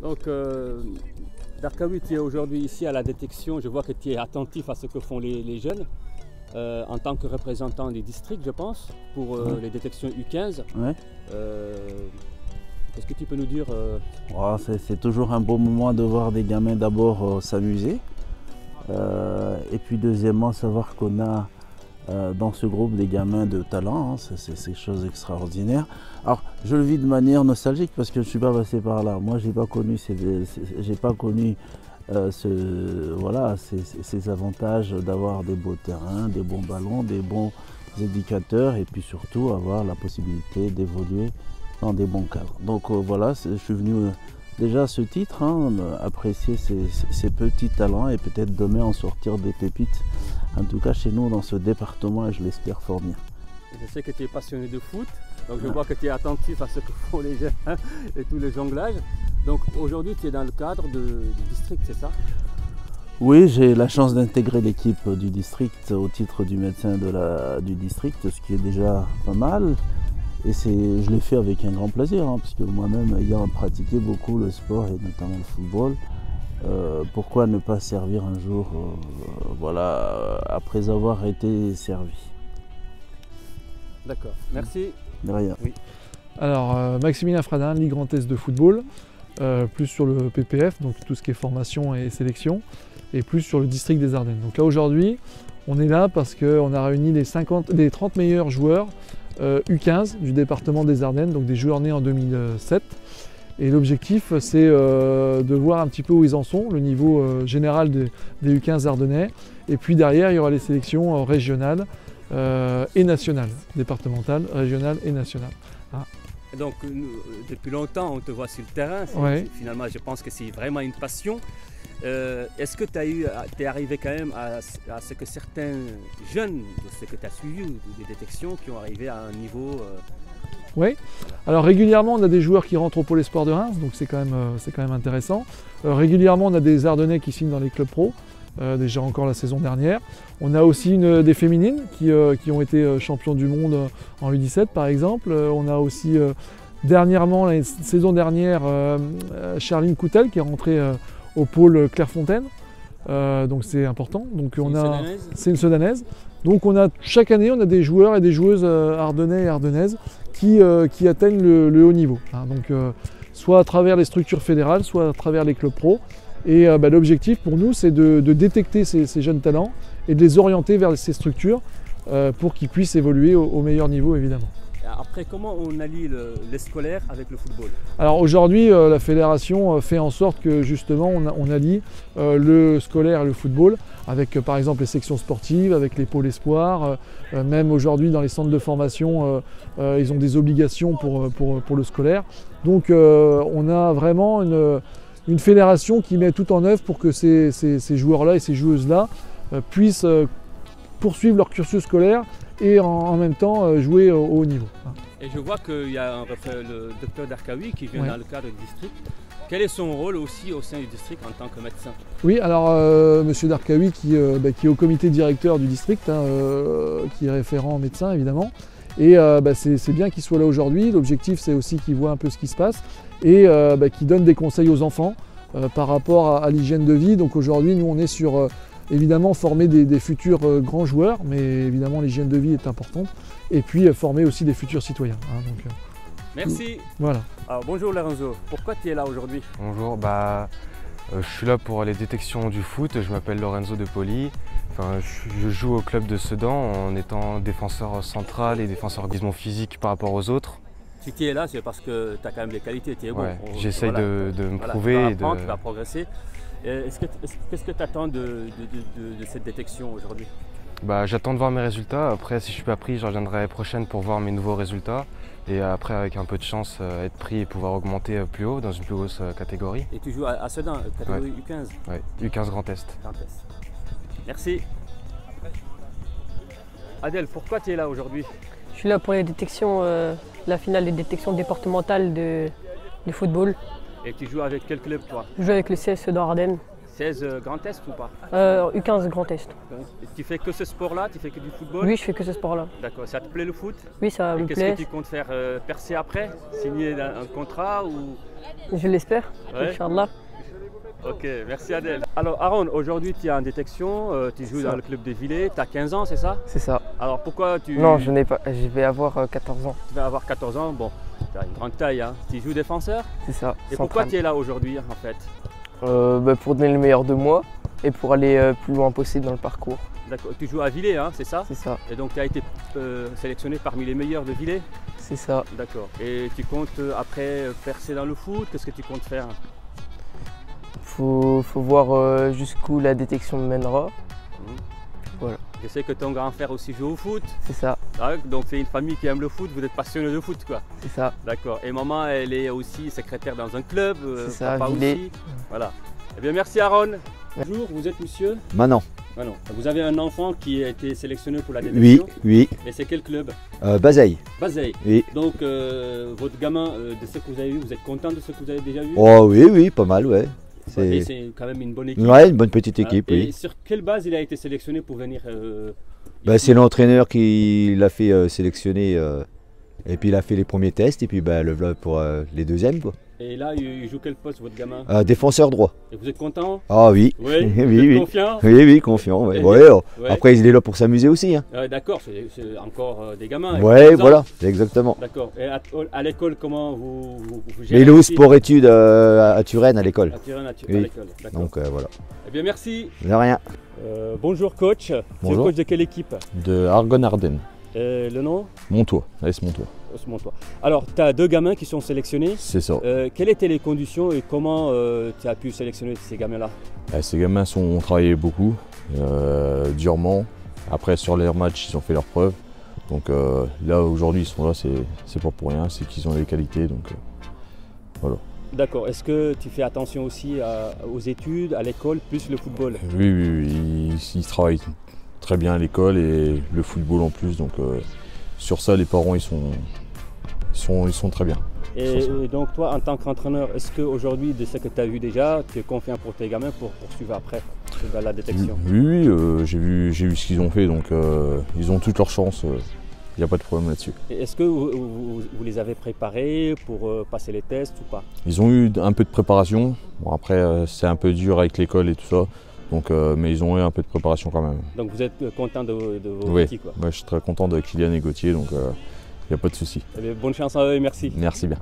Donc, Darkaoui, tu es aujourd'hui ici à la détection. Je vois que tu es attentif à ce que font les jeunes en tant que représentant des districts, je pense, pour les détections U15. Ouais. Qu'est-ce que tu peux nous dire C'est toujours un beau moment de voir des gamins d'abord s'amuser. Et puis deuxièmement, savoir qu'on a dans ce groupe des gamins de talent, hein, c'est quelque chose d'extraordinaire. Alors je le vis de manière nostalgique parce que je ne suis pas passé par là. Moi j'ai pas connu ces avantages d'avoir des beaux terrains, des bons ballons, des bons éducateurs et puis surtout avoir la possibilité d'évoluer dans des bons cadres. Donc voilà, je suis venu déjà à ce titre, hein, apprécier ces petits talents et peut-être demain en sortir des pépites. En tout cas chez nous dans ce département et je l'espère fort bien. Je sais que tu es passionné de foot, donc je vois que tu es attentif à ce que font les jeunes et tous les jonglages. Donc aujourd'hui tu es dans le cadre du district, c'est ça? Oui, j'ai la chance d'intégrer l'équipe du district au titre du médecin du district, ce qui est déjà pas mal. Et je l'ai fait avec un grand plaisir, hein, parce que moi-même ayant pratiqué beaucoup le sport et notamment le football, pourquoi ne pas servir un jour après avoir été servi. D'accord, merci. De rien. Oui. Alors Maximilien Fradin, Ligue Grand Est de football, plus sur le PPF, donc tout ce qui est formation et sélection, et plus sur le district des Ardennes. Donc là aujourd'hui, on est là parce qu'on a réuni les 30 meilleurs joueurs U15 du département des Ardennes, donc des joueurs nés en 2007. Et l'objectif, c'est de voir un petit peu où ils en sont, le niveau général des U15 ardennais. Et puis derrière, il y aura les sélections régionales et nationales, départementales, régionales et nationales. Ah. Donc, depuis longtemps, on te voit sur le terrain. Ouais. Finalement, je pense que c'est vraiment une passion. Est-ce que tu es arrivé quand même à ce que certains jeunes, de ce que tu as suivi, ou des détections, qui ont arrivé à un niveau Oui, alors régulièrement on a des joueurs qui rentrent au pôle espoir de Reims, donc c'est quand même intéressant. Régulièrement on a des Ardennais qui signent dans les clubs pro, déjà encore la saison dernière. On a aussi des féminines qui ont été champions du monde en U17 par exemple. On a aussi dernièrement, la saison dernière, Charline Coutel qui est rentrée au pôle Clairefontaine. Donc c'est important. Donc c'est une Sedanaise. Donc chaque année on a des joueurs et des joueuses ardennais et ardennaises qui atteignent le haut niveau. Hein. Donc soit à travers les structures fédérales, soit à travers les clubs pro. Et l'objectif pour nous c'est de détecter ces jeunes talents et de les orienter vers ces structures pour qu'ils puissent évoluer au meilleur niveau évidemment. Après, comment on allie les scolaires avec le football? Alors aujourd'hui, la fédération fait en sorte que justement on allie le scolaire et le football avec par exemple les sections sportives, avec les pôles espoirs. Même aujourd'hui dans les centres de formation, ils ont des obligations pour le scolaire. Donc on a vraiment une fédération qui met tout en œuvre pour que ces joueurs-là et ces joueuses-là puissent poursuivre leur cursus scolaire et en même temps jouer au haut niveau. Et je vois qu'il y a le docteur Darkaoui qui vient dans le cadre du district. Quel est son rôle aussi au sein du district en tant que médecin? Oui, alors monsieur Darkaoui qui est au comité directeur du district, hein, qui est référent médecin évidemment. Et c'est bien qu'il soit là aujourd'hui. L'objectif c'est aussi qu'il voit un peu ce qui se passe et qu'il donne des conseils aux enfants par rapport à l'hygiène de vie. Donc aujourd'hui nous on est sur évidemment former des futurs grands joueurs, mais évidemment l'hygiène de vie est importante. Et puis former aussi des futurs citoyens. Hein, donc, merci. Voilà. Alors, bonjour Lorenzo, pourquoi tu es là aujourd'hui? Bonjour, je suis là pour les détections du foot. Je m'appelle Lorenzo De Poli. Enfin, je joue au club de Sedan en étant défenseur central et défenseur glisement physique par rapport aux autres. Si tu es là, c'est parce que tu as quand même des qualités, tu es bon. J'essaye de me prouver. Tu vas progresser. Qu'est-ce que tu attends de cette détection aujourd'hui? J'attends de voir mes résultats. Après, si je ne suis pas pris, je reviendrai l'année prochaine pour voir mes nouveaux résultats. Et après, avec un peu de chance, être pris et pouvoir augmenter plus haut dans une plus grosse catégorie. Et tu joues à Sedan, catégorie U15? Oui, U15 Grand Est. Merci. Adèle, pourquoi tu es là aujourd'hui? Je suis là pour les détections, la finale des détections départementales de football. Et tu joues avec quel club toi? Je joue avec le CS Sedan Ardennes. 16 Grand Est ou pas? U15 Grand Est. Tu fais que ce sport-là? Tu fais que du football? Oui, je fais que ce sport-là. D'accord. Ça te plaît le foot? Oui, ça me Qu'est-ce plaît. que tu comptes faire? Percer après? Signer un contrat ou... Je l'espère, Ouais. Inch'Allah. Ok, merci Adel. Alors Aaron, aujourd'hui tu es en détection, tu joues C'est ça. dans le club de Villers, tu as 15 ans, c'est ça? C'est ça. Alors pourquoi tu... Non, je n'ai pas. Je vais avoir 14 ans. Tu vas avoir 14 ans, bon, tu as une grande taille, hein. Tu joues défenseur? C'est ça. Et pourquoi tu es là aujourd'hui en fait? Pour donner le meilleur de moi et pour aller plus loin possible dans le parcours. D'accord, tu joues à Villers, hein, c'est ça? C'est ça. Et donc tu as été sélectionné parmi les meilleurs de Villers? C'est ça. D'accord. Et tu comptes après percer dans le foot? Qu'est-ce que tu comptes faire? Faut voir jusqu'où la détection me mènera. Voilà. Je sais que ton grand frère aussi joue au foot. C'est ça. Ah, donc c'est une famille qui aime le foot, vous êtes passionné de foot quoi. C'est ça. D'accord. Et maman, elle est aussi secrétaire dans un club. C'est ça, papa Villers. aussi. Voilà. Eh bien merci Aaron. Bonjour, vous êtes monsieur? Manon. Manon. Vous avez un enfant qui a été sélectionné pour la Oui, détection. oui. Et c'est quel club? Bazeille. Bazeille. Oui. Donc votre gamin, de ce que vous avez vu, vous êtes content de ce que vous avez déjà vu? Oh oui, oui, pas mal, ouais. Et c'est quand même une bonne équipe. Ouais, une bonne petite équipe, Et oui. sur quelle base il a été sélectionné pour venir Bah, ici? c'est l'entraîneur qui l'a fait sélectionner. Et puis il a fait les premiers tests et puis bah, le voilà pour les deuxièmes, quoi. Et là, il joue quel poste votre gamin? Défenseur droit. Et vous êtes content? Ah oui. Oui. Oui, Vous êtes oui. confiant? Oui, oui, confiant. Ouais. Et- Ouais, ouais. Après, il est là pour s'amuser aussi. Hein. D'accord, c'est encore des gamins. avec Ouais, 15 ans. voilà, exactement. D'accord. Et à l'école, comment vous Mais gérez il est au aussi? sport-études à Turenne à l'école. À Turin, à Oui. l'école. D'accord. Donc voilà. Eh bien, merci. De rien. Bonjour coach. C'est le Bonjour. coach de quelle équipe? De Argonne-Ardennes, Le nom? Montois, AS Montois. Osmontois. Alors, tu as deux gamins qui sont sélectionnés. C'est ça. Quelles étaient les conditions et comment tu as pu sélectionner ces gamins-là? Ces gamins ont travaillé beaucoup, durement. Après, sur leurs matchs, ils ont fait leurs preuves. Donc là, aujourd'hui, ils sont là, c'est pas pour rien, c'est qu'ils ont les qualités. Donc voilà. D'accord. Est-ce que tu fais attention aussi aux études, à l'école, plus le football? Oui, ils travaillent très bien à l'école et le football en plus. Donc sur ça, les parents, ils sont très bien. Et donc toi, en tant qu'entraîneur, est-ce qu'aujourd'hui, de ce que tu as vu déjà, tu es confiant pour tes gamins pour poursuivre après dans la détection? Oui, j'ai vu ce qu'ils ont fait, donc ils ont toutes leurs chances. Il n'y a pas de problème là-dessus. Et est-ce que vous les avez préparés pour passer les tests ou pas? Ils ont eu un peu de préparation. Bon, après, c'est un peu dur avec l'école et tout ça. Donc, mais ils ont eu un peu de préparation quand même. Donc vous êtes content de vos Oui, petits quoi. moi, je suis très content de Kylian et Gauthier, donc il n'y a pas de souci. Eh bien, bonne chance à eux et merci. Merci bien.